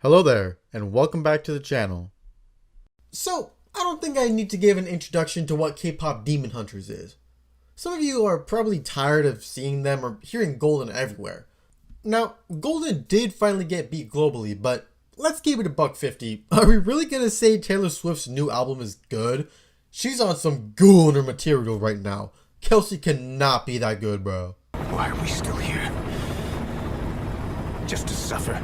Hello there, and welcome back to the channel. So, I don't think I need to give an introduction to what K-pop Demon Hunters is. Some of you are probably tired of seeing them or hearing Golden everywhere. Now, Golden did finally get beat globally, but let's keep it a $1.50. Are we really gonna say Taylor Swift's new album is good? She's on some gooner material right now. Kelsey cannot be that good, bro. Why are we still here? Just to suffer?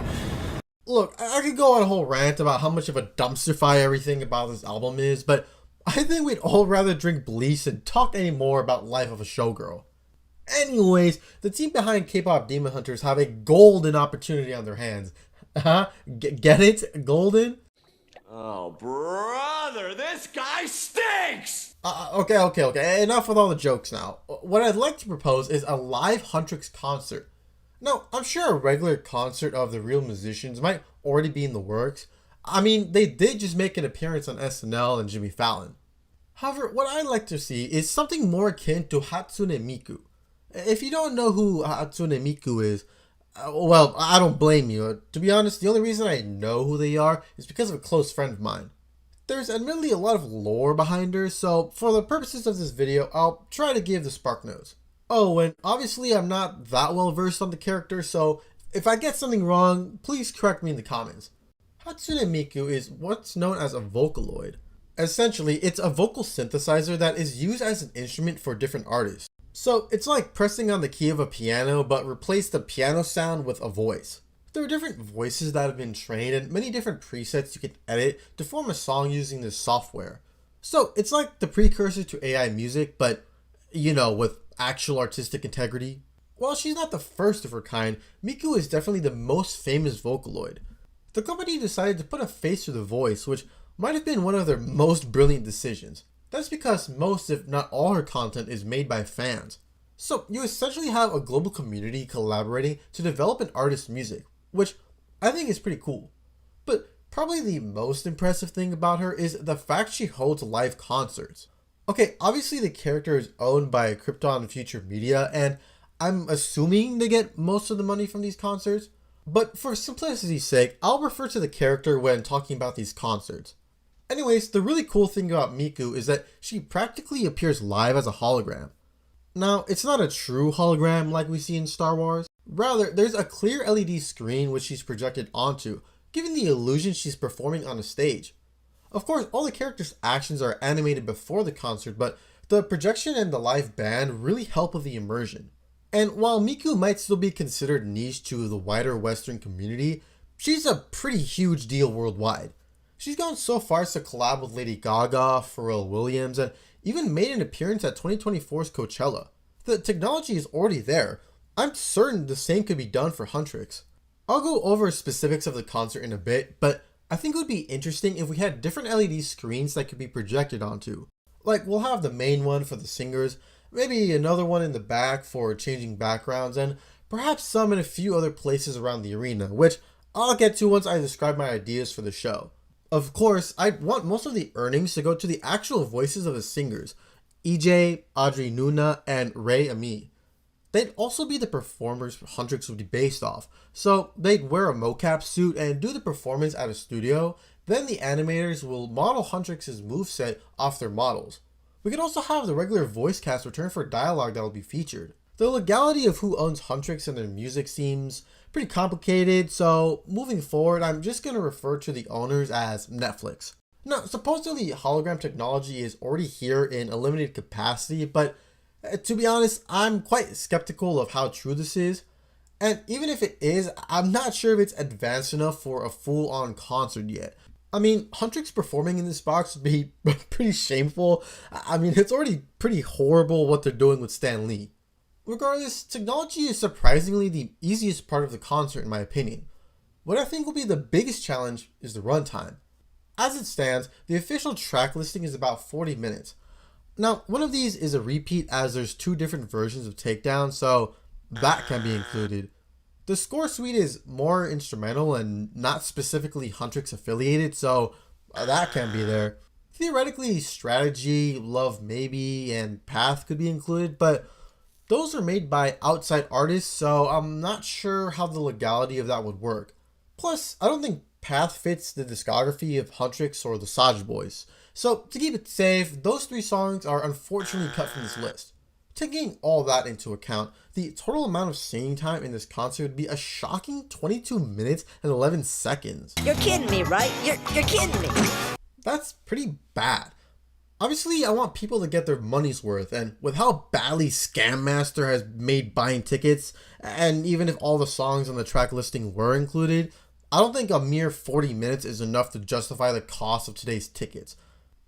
Look, I could go on a whole rant about how much of a dumpster fire everything about this album is, but I think we'd all rather drink bleach and talk any more about Life of a Showgirl. Anyways, the team behind K-pop Demon Hunters have a golden opportunity on their hands. Get it? Golden? Oh, brother, this guy stinks! Okay. Enough with all the jokes now. What I'd like to propose is a live Huntrix concert. Now, I'm sure a regular concert of the real musicians might already be in the works. I mean, they did just make an appearance on SNL and Jimmy Fallon. However, what I'd like to see is something more akin to Hatsune Miku. If you don't know who Hatsune Miku is, well, I don't blame you. To be honest, the only reason I know who they are is because of a close friend of mine. There's admittedly a lot of lore behind her, so for the purposes of this video, I'll try to give the spark notes. Oh, and obviously I'm not that well versed on the character, so if I get something wrong, please correct me in the comments. Hatsune Miku is what's known as a Vocaloid. Essentially, it's a vocal synthesizer that is used as an instrument for different artists. So it's like pressing on the key of a piano, but replace the piano sound with a voice. There are different voices that have been trained and many different presets you can edit to form a song using this software. So it's like the precursor to AI music, but you know, with actual artistic integrity. While she's not the first of her kind, Miku is definitely the most famous Vocaloid. The company decided to put a face to the voice, which might have been one of their most brilliant decisions. That's because most, if not all, her content is made by fans. So you essentially have a global community collaborating to develop an artist's music, which I think is pretty cool. But probably the most impressive thing about her is the fact she holds live concerts. Okay, obviously the character is owned by Crypton Future Media, and I'm assuming they get most of the money from these concerts. But for simplicity's sake, I'll refer to the character when talking about these concerts. Anyways, the really cool thing about Miku is that she practically appears live as a hologram. Now, it's not a true hologram like we see in Star Wars. Rather, there's a clear LED screen which she's projected onto, giving the illusion she's performing on a stage. Of course, all the characters' actions are animated before the concert, but the projection and the live band really help with the immersion. And while Miku might still be considered niche to the wider Western community, she's a pretty huge deal worldwide. She's gone so far as to collab with Lady Gaga, Pharrell Williams, and even made an appearance at 2024's Coachella. The technology is already there. I'm certain the same could be done for Huntrix. I'll go over specifics of the concert in a bit, but I think it would be interesting if we had different LED screens that could be projected onto. Like, we'll have the main one for the singers, maybe another one in the back for changing backgrounds, and perhaps some in a few other places around the arena, which I'll get to once I describe my ideas for the show. Of course, I'd want most of the earnings to go to the actual voices of the singers, EJ, Audrey Nuna, and Ray Ami. They'd also be the performers Huntrix would be based off, so they'd wear a mocap suit and do the performance at a studio, then the animators will model Huntrix's moveset off their models. We could also have the regular voice cast return for dialogue that will be featured. The legality of who owns Huntrix and their music seems pretty complicated, so moving forward, I'm just going to refer to the owners as Netflix. Now, supposedly hologram technology is already here in a limited capacity, but to be honest, I'm quite skeptical of how true this is. And even if it is, I'm not sure if it's advanced enough for a full-on concert yet. I mean, Huntrix performing in this box would be pretty shameful. I mean, it's already pretty horrible what they're doing with Stan Lee. Regardless, technology is surprisingly the easiest part of the concert in my opinion. What I think will be the biggest challenge is the runtime. As it stands, the official track listing is about 40 minutes. Now, one of these is a repeat as there's two different versions of Takedown, so that can be included. The score suite is more instrumental and not specifically Huntrix affiliated, so that can be there. Theoretically, Strategy, Love Maybe, and Path could be included, but those are made by outside artists, so I'm not sure how the legality of that would work. Plus, I don't think path fits the discography of Huntrix or the Saj Boys. So to keep it safe, those 3 songs are unfortunately cut from this list. Taking all that into account, the total amount of singing time in this concert would be a shocking 22 minutes and 11 seconds. You're kidding me, right? You're kidding me. That's pretty bad. Obviously, I want people to get their money's worth, and with how badly Scam Master has made buying tickets, and even if all the songs on the track listing were included, I don't think a mere 40 minutes is enough to justify the cost of today's tickets.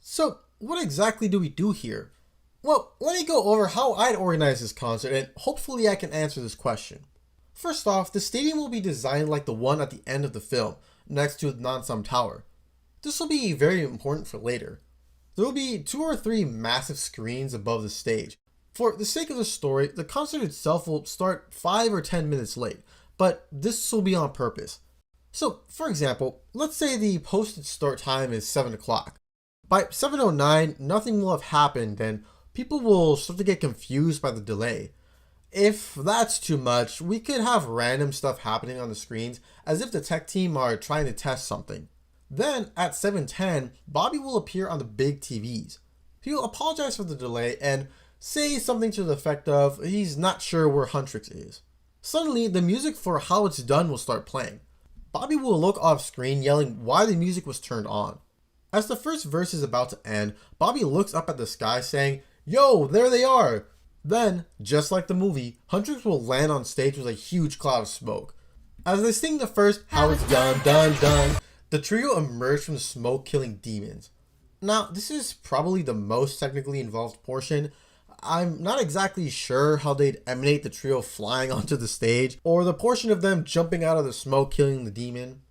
So, what exactly do we do here? Well, let me go over how I'd organize this concert, and hopefully I can answer this question. First off, the stadium will be designed like the one at the end of the film, next to the Nansam Tower. This will be very important for later. There will be 2 or 3 massive screens above the stage. For the sake of the story, the concert itself will start 5 or 10 minutes late, but this will be on purpose. So, for example, let's say the posted start time is 7 o'clock. By 7:09, nothing will have happened and people will start to get confused by the delay. If that's too much, we could have random stuff happening on the screens as if the tech team are trying to test something. Then at 7:10, Bobby will appear on the big TVs. He'll apologize for the delay and say something to the effect of he's not sure where Huntrix is. Suddenly, the music for How It's Done will start playing. Bobby will look off screen yelling why the music was turned on. As the first verse is about to end, Bobby looks up at the sky saying, "Yo, there they are!" Then, just like the movie, Huntrix will land on stage with a huge cloud of smoke. As they sing the first How It's Done, Done, Done, the trio emerge from the smoke killing demons. Now, this is probably the most technically involved portion. I'm not exactly sure how they'd emanate the trio flying onto the stage, or the portion of them jumping out of the smoke killing the demon.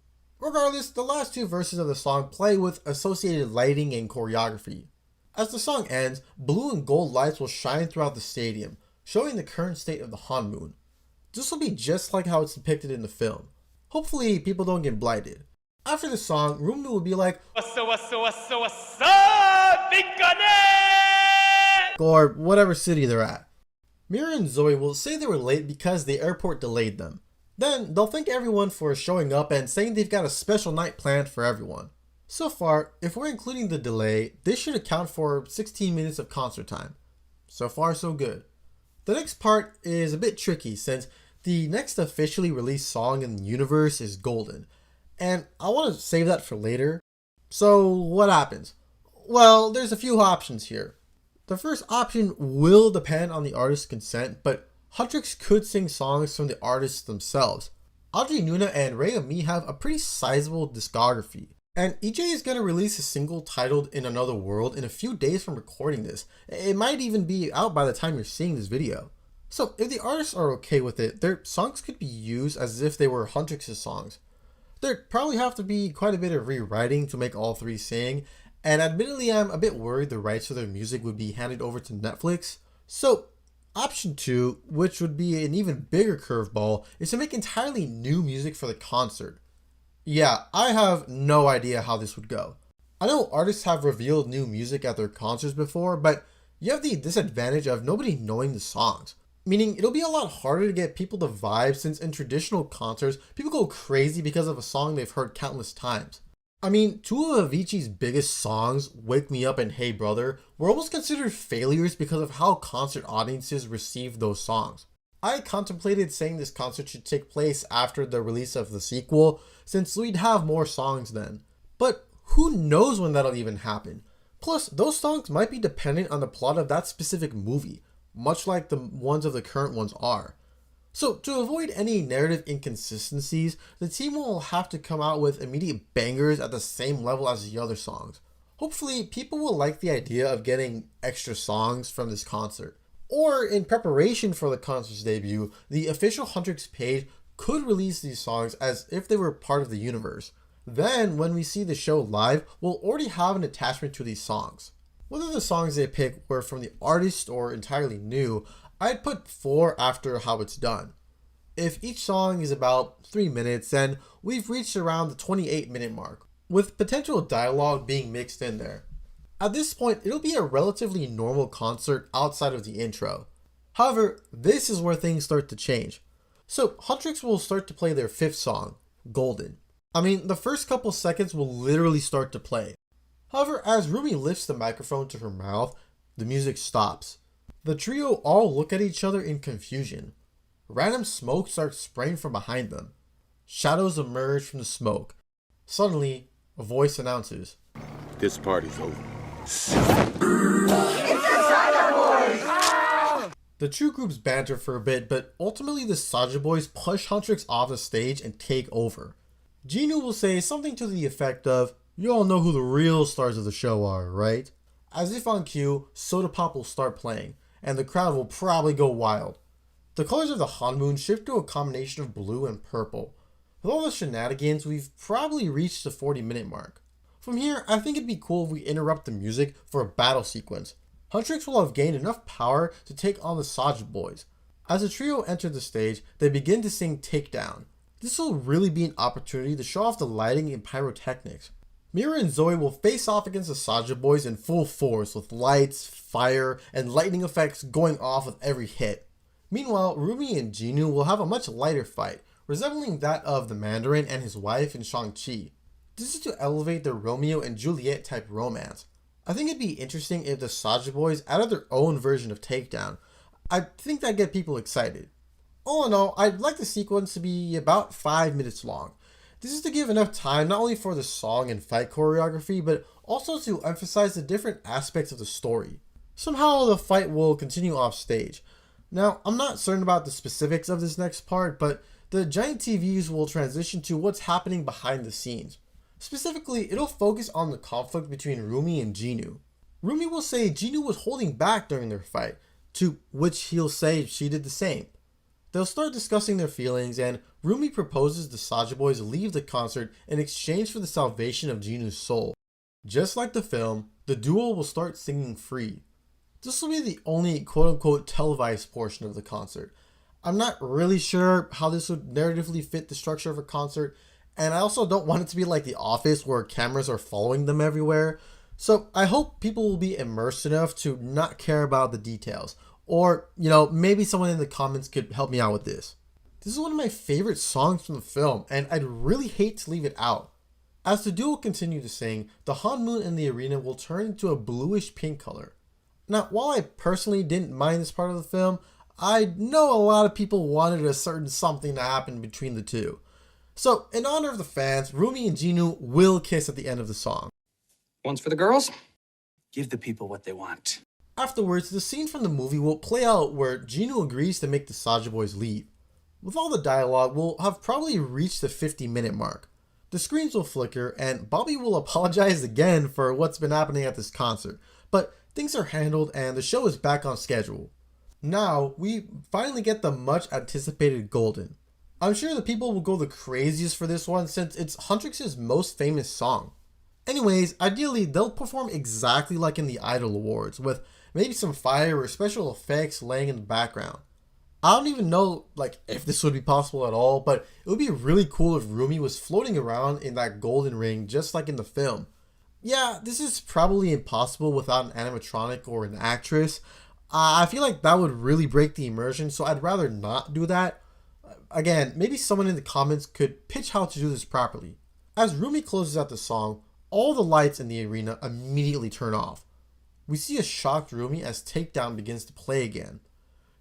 Regardless, the last 2 verses of the song play with associated lighting and choreography. As the song ends, blue and gold lights will shine throughout the stadium, showing the current state of the Han Moon. This will be just like how it's depicted in the film. Hopefully, people don't get blinded. After the song, Rumnu will be like, or whatever city they're at. Mira and Zoe will say they were late because the airport delayed them. Then they'll thank everyone for showing up and saying they've got a special night planned for everyone. So far, if we're including the delay, this should account for 16 minutes of concert time. So far, so good. The next part is a bit tricky since the next officially released song in the universe is Golden, and I want to save that for later. So what happens? Well, there's a few options here. The first option will depend on the artist's consent, but Huntrix could sing songs from the artists themselves. Audrey Nuna and Rei have a pretty sizable discography, and EJ is going to release a single titled In Another World in a few days from recording this. It might even be out by the time you're seeing this video. So if the artists are okay with it, their songs could be used as if they were Huntrix's songs. There'd probably have to be quite a bit of rewriting to make all 3 sing, and admittedly I'm a bit worried the rights to their music would be handed over to Netflix. So option 2, which would be an even bigger curveball, is to make entirely new music for the concert. Yeah, I have no idea how this would go. I know artists have revealed new music at their concerts before, but you have the disadvantage of nobody knowing the songs. Meaning it'll be a lot harder to get people to vibe since in traditional concerts, people go crazy because of a song they've heard countless times. I mean, 2 of Avicii's biggest songs, Wake Me Up and Hey Brother, were almost considered failures because of how concert audiences received those songs. I contemplated saying this concert should take place after the release of the sequel, since we'd have more songs then. But who knows when that'll even happen? Plus, those songs might be dependent on the plot of that specific movie, much like the ones of the current ones are. So to avoid any narrative inconsistencies, the team will have to come out with immediate bangers at the same level as the other songs. Hopefully, people will like the idea of getting extra songs from this concert. Or in preparation for the concert's debut, the official Huntrix page could release these songs as if they were part of the universe. Then, when we see the show live, we'll already have an attachment to these songs. Whether the songs they pick were from the artist or entirely new, I'd put 4 after How It's Done. If each song is about 3 minutes, then we've reached around the 28-minute mark, with potential dialogue being mixed in there. At this point, it'll be a relatively normal concert outside of the intro. However, this is where things start to change. So Huntrix will start to play their 5th song, Golden. I mean, the first couple seconds will literally start to play. However, as Rumi lifts the microphone to her mouth, the music stops. The trio all look at each other in confusion. Random smoke starts spraying from behind them. Shadows emerge from the smoke. Suddenly, a voice announces, "This party's over." The two groups banter for a bit, but ultimately the Saja boys push Huntrix off the stage and take over. Genu will say something to the effect of, "You all know who the real stars of the show are, right?" As if on cue, Soda Pop will start playing, and the crowd will probably go wild. The colors of the Hanmoon shift to a combination of blue and purple. With all the shenanigans, we've probably reached the 40-minute mark. From here, I think it'd be cool if we interrupt the music for a battle sequence. Huntrix will have gained enough power to take on the Saja boys. As the trio enter the stage, they begin to sing Takedown. This will really be an opportunity to show off the lighting and pyrotechnics. Mira and Zoe will face off against the Saja boys in full force with lights, fire, and lightning effects going off with every hit. Meanwhile, Rumi and Genu will have a much lighter fight, resembling that of the Mandarin and his wife in Shang-Chi. This is to elevate their Romeo and Juliet type romance. I think it'd be interesting if the Saja boys added their own version of Takedown. I think that'd get people excited. All in all, I'd like the sequence to be about 5 minutes long. This is to give enough time not only for the song and fight choreography, but also to emphasize the different aspects of the story. Somehow the fight will continue off stage. Now, I'm not certain about the specifics of this next part, but the giant TVs will transition to what's happening behind the scenes. Specifically, it'll focus on the conflict between Rumi and Genu. Rumi will say Genu was holding back during their fight, to which he'll say she did the same. They'll start discussing their feelings, and Rumi proposes the Saja boys leave the concert in exchange for the salvation of Genu's soul. Just like the film, the duo will start singing Free. This will be the only quote-unquote televised portion of the concert. I'm not really sure how this would narratively fit the structure of a concert, and I also don't want it to be like The Office where cameras are following them everywhere. So I hope people will be immersed enough to not care about the details. Or, maybe someone in the comments could help me out with this. This is one of my favorite songs from the film, and I'd really hate to leave it out. As the duo continue to sing, the Hanmoon in the arena will turn into a bluish pink color. Now, while I personally didn't mind this part of the film, I know a lot of people wanted a certain something to happen between the two. So, in honor of the fans, Rumi and Genu will kiss at the end of the song. One's for the girls. Give the people what they want. Afterwards, the scene from the movie will play out where Genu agrees to make the Saja boys leave. With all the dialogue, we'll have probably reached the 50-minute mark. The screens will flicker, and Bobby will apologize again for what's been happening at this concert, but things are handled and the show is back on schedule. Now, we finally get the much anticipated Golden. I'm sure the people will go the craziest for this one since it's Huntrix's most famous song. Anyways, ideally they'll perform exactly like in the Idol Awards, with maybe some fire or special effects laying in the background. I don't even know if this would be possible at all, but it would be really cool if Rumi was floating around in that golden ring just like in the film. Yeah, this is probably impossible without an animatronic or an actress. I feel like that would really break the immersion, so I'd rather not do that. Again, maybe someone in the comments could pitch how to do this properly. As Rumi closes out the song, all the lights in the arena immediately turn off. We see a shocked Rumi as Takedown begins to play again.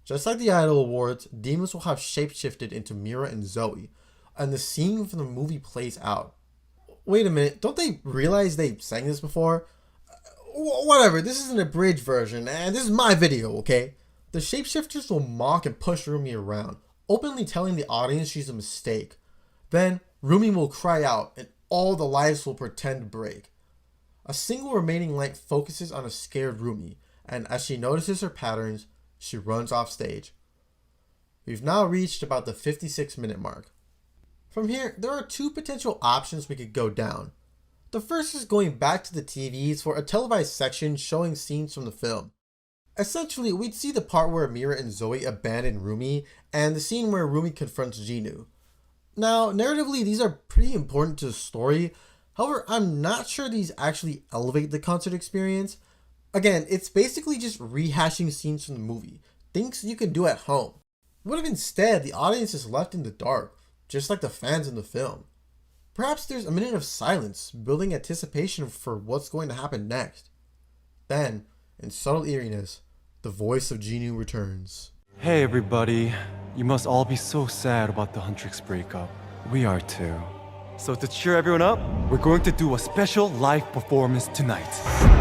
Just like the Idol Awards, demons will have shapeshifted into Mira and Zoe, and the scene from the movie plays out. Wait a minute, don't they realize they sang this before? Whatever, this is an abridged version, and this is my video, okay? The shapeshifters will mock and push Rumi around, openly telling the audience she's a mistake. Then, Rumi will cry out, and all the lights will pretend to break. A single remaining light focuses on a scared Rumi, and as she notices her patterns, she runs off stage. We've now reached about the 56-minute mark. From here, there are two potential options we could go down. The first is going back to the TVs for a televised section showing scenes from the film. Essentially, we'd see the part where Mira and Zoe abandon Rumi, and the scene where Rumi confronts Genu. Now, narratively, these are pretty important to the story. However, I'm not sure these actually elevate the concert experience. Again, it's basically just rehashing scenes from the movie, things you can do at home. What if instead the audience is left in the dark, just like the fans in the film? Perhaps there's a minute of silence, building anticipation for what's going to happen next. Then, in subtle eeriness, the voice of Genu returns. Hey everybody, you must all be so sad about the Huntrix breakup. We are too. So to cheer everyone up, we're going to do a special live performance tonight.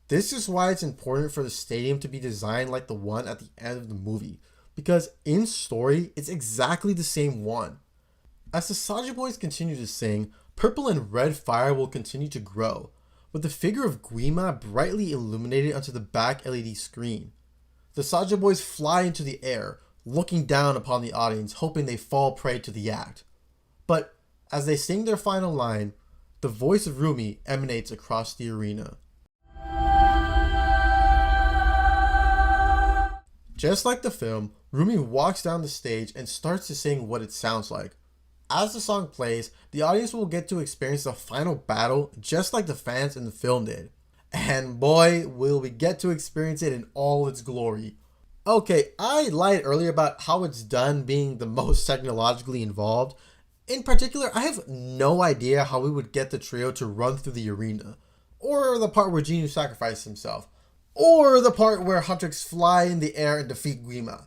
This is why it's important for the stadium to be designed like the one at the end of the movie, because in story, it's exactly the same one. As the Saja Boys continue to sing, purple and red fire will continue to grow, with the figure of Guima brightly illuminated onto the back LED screen. The Saja Boys fly into the air, looking down upon the audience, hoping they fall prey to the act. But as they sing their final line, the voice of Rumi emanates across the arena. Just like the film, Rumi walks down the stage and starts to sing what it sounds like. As the song plays, the audience will get to experience the final battle just like the fans in the film did. And boy, will we get to experience it in all its glory. Okay, I lied earlier about how it's done being the most technologically involved. In particular, I have no idea how we would get the trio to run through the arena, or the part where Genu sacrificed himself, or the part where Huntrix fly in the air and defeat Guima.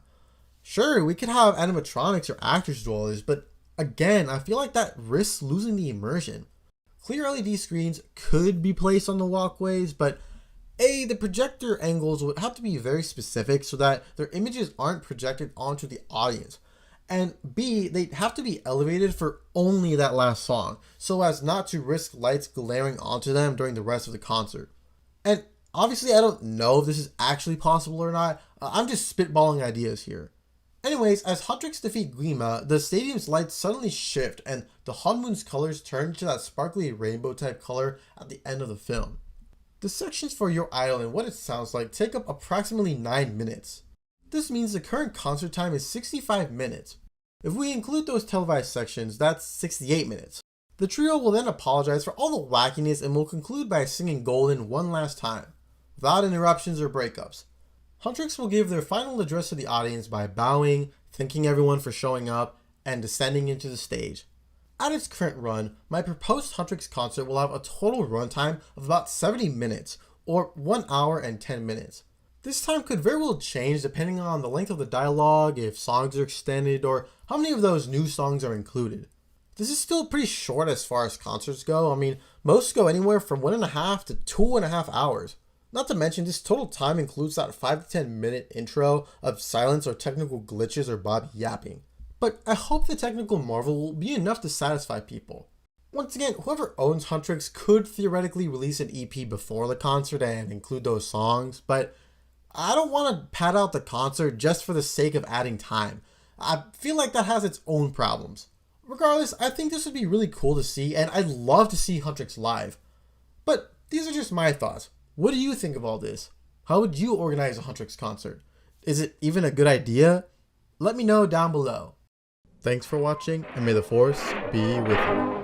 Sure, we could have animatronics or actors do this, but again, I feel like that risks losing the immersion. Clear LED screens could be placed on the walkways, but A, the projector angles would have to be very specific so that their images aren't projected onto the audience. And B, they'd have to be elevated for only that last song, so as not to risk lights glaring onto them during the rest of the concert. And obviously I don't know if this is actually possible or not, I'm just spitballing ideas here. Anyways, as Huntrix defeat Guima, the stadium's lights suddenly shift and the Hanmun's colors turn to that sparkly rainbow type color at the end of the film. The sections for Your Idol and What It Sounds Like take up approximately 9 minutes. This means the current concert time is 65 minutes. If we include those televised sections, that's 68 minutes. The trio will then apologize for all the wackiness and will conclude by singing Golden one last time, without interruptions or breakups. Huntrix will give their final address to the audience by bowing, thanking everyone for showing up, and descending into the stage. At its current run, my proposed Huntrix concert will have a total runtime of about 70 minutes, or 1 hour and 10 minutes. This time could very well change depending on the length of the dialogue, if songs are extended, or how many of those new songs are included. This is still pretty short as far as concerts go. I mean, most go anywhere from 1.5 to 2.5 hours. Not to mention, this total time includes that 5 to 10 minute intro of silence or technical glitches or Bobby yapping. But I hope the technical marvel will be enough to satisfy people. Once again, whoever owns Huntrix could theoretically release an EP before the concert and include those songs, but I don't want to pad out the concert just for the sake of adding time. I feel like that has its own problems. Regardless, I think this would be really cool to see, and I'd love to see Huntrix live. But these are just my thoughts. What do you think of all this? How would you organize a Huntrix concert? Is it even a good idea? Let me know down below. Thanks for watching, and may the Force be with you.